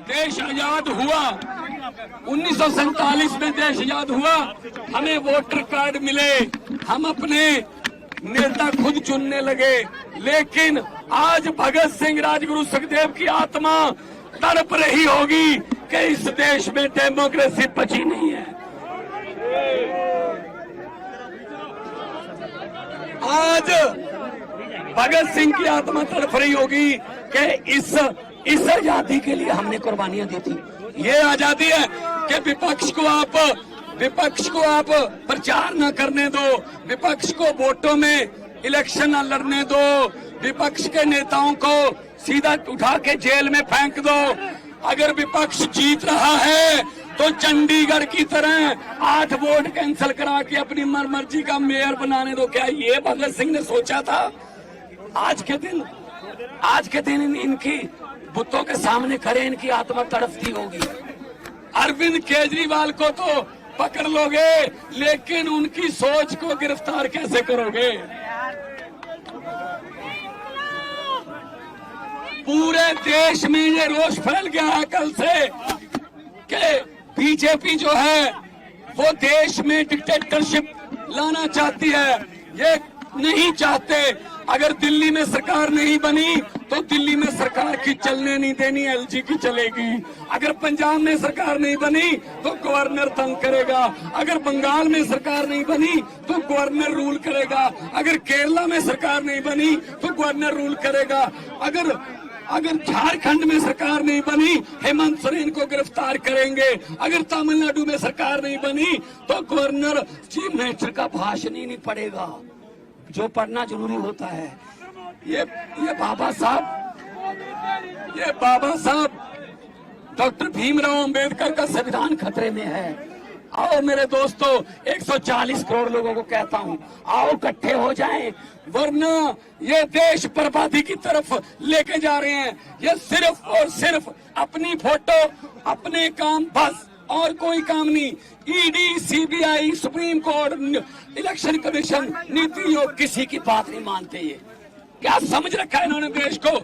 देश आजाद हुआ, 1947 में देश आजाद हुआ, हमें वोटर कार्ड मिले, हम अपने नेता खुद चुनने लगे। लेकिन आज भगत सिंह, राजगुरु सुखदेव की आत्मा तड़प रही होगी कि इस देश में डेमोक्रेसी बची नहीं है। आज भगत सिंह की आत्मा तड़प रही होगी कि इस आजादी के लिए हमने कुर्बानियां दी थी। ये आजादी है कि विपक्ष को आप प्रचार न करने दो, विपक्ष को वोटों में इलेक्शन न लड़ने दो, विपक्ष के नेताओं को सीधा उठा के जेल में फेंक दो। अगर विपक्ष जीत रहा है तो चंडीगढ़ की तरह 8 वोट कैंसिल करा के अपनी मर्जी का मेयर बनाने दो। क्या ये भगत सिंह ने सोचा था? आज के दिन इनकी बुतों के सामने खड़े इनकी आत्मा तड़पती होगी। अरविंद केजरीवाल को तो पकड़ लोगे, लेकिन उनकी सोच को गिरफ्तार कैसे करोगे? पूरे देश में ये रोष फैल गया है कल से कि बीजेपी जो है वो देश में डिक्टेटरशिप लाना चाहती है। ये नहीं चाहते। अगर दिल्ली में सरकार नहीं बनी तो दिल्ली में सरकार की चलने नहीं देनी, एलजी की चलेगी। अगर पंजाब में सरकार नहीं बनी तो गवर्नर तंग करेगा। अगर बंगाल में सरकार नहीं बनी तो गवर्नर रूल करेगा। अगर केरला में सरकार नहीं बनी तो गवर्नर रूल करेगा। अगर झारखंड में सरकार नहीं बनी, हेमंत सोरेन को गिरफ्तार करेंगे। अगर तमिलनाडु में सरकार नहीं बनी तो गवर्नर चीफ मिनिस्टर का भाषण ही नहीं पड़ेगा, जो पढ़ना जरूरी होता है। ये बाबा साहब डॉक्टर भीमराव अंबेडकर का संविधान खतरे में है। आओ मेरे दोस्तों, 140 करोड़ लोगों को कहता हूं, आओ इकट्ठे हो जाएं, वरना ये देश बर्बादी की तरफ लेके जा रहे हैं। ये सिर्फ और सिर्फ अपनी फोटो, अपने काम, बस और कोई काम नहीं। ED, CBI, supreme court, election commission, NITI Aayog किसी की बात नहीं मानते। ये क्या समझ रखा है इन्होंने देश को?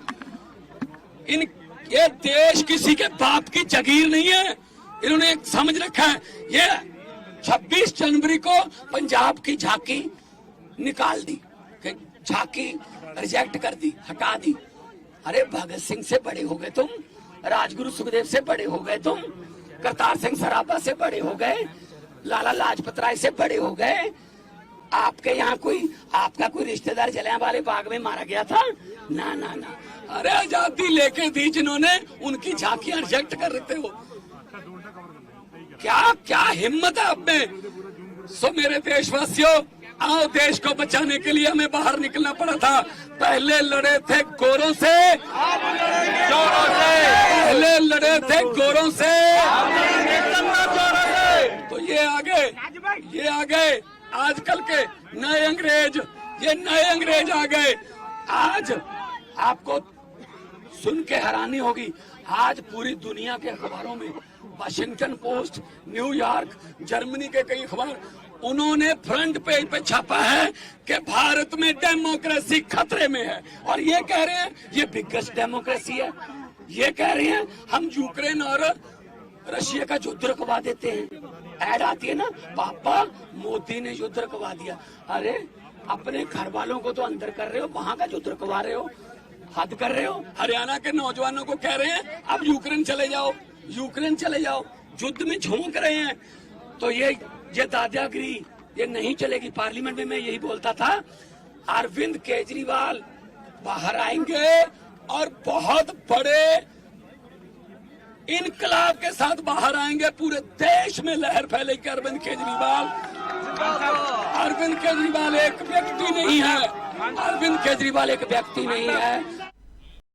ये देश किसी के बाप की जागीर नहीं है। इन्होंने समझ रखा है ये 26 जनवरी को पंजाब की झांकी निकाल दी, झांकी रिजेक्ट कर दी, हटा दी। अरे भगत सिंह से बड़े हो गए तुम, राजगुरु सुखदेव से बड़े हो गए तुम, करतार सिंह सराभा से बड़े हो गए, लाला लाजपत राय से बड़े हो गए। आपके यहाँ आपका कोई रिश्तेदार जलियांवाले बाग में मारा गया था? ना ना ना। अरे आजादी लेके दी जिन्होंने, उनकी झांकियां रिजेक्ट कर रहे हो। क्या हिम्मत है आप में? सो मेरे देशवासियों, आओ, देश को बचाने के लिए हमें बाहर निकलना पड़ा था। पहले लड़े थे गोरों से, पहले लड़े थे गोरों से, तो ये आ गए आजकल के नए अंग्रेज, ये नए अंग्रेज आ गए। आज आपको सुन के हैरानी होगी, आज पूरी दुनिया के अखबारों में, वाशिंगटन पोस्ट, न्यूयॉर्क, जर्मनी के कई अखबार, उन्होंने फ्रंट पेज पे छापा है कि भारत में डेमोक्रेसी खतरे में है। और ये कह रहे हैं ये बिगेस्ट डेमोक्रेसी है। ये कह रहे हैं हम यूक्रेन और रशिया का युद्ध रुकवा देते हैं। ऐड आती है ना, पापा मोदी ने युद्ध रुकवा दिया। अरे अपने घर वालों को तो अंदर कर रहे हो, वहां का युद्ध रुकवा रहे हो, हद कर रहे हो। हरियाणा के नौजवानों को कह रहे हैं अब यूक्रेन चले जाओ, यूक्रेन चले जाओ, युद्ध में झोंक रहे हैं। तो ये दादागिरी ये नहीं चलेगी। पार्लियामेंट में मैं यही बोलता था, अरविंद केजरीवाल बाहर आएंगे और बहुत बड़े इनकलाब के साथ बाहर आएंगे। पूरे देश में लहर फैलेगी। अरविंद केजरीवाल एक व्यक्ति नहीं है। अरविंद केजरीवाल एक व्यक्ति नहीं है।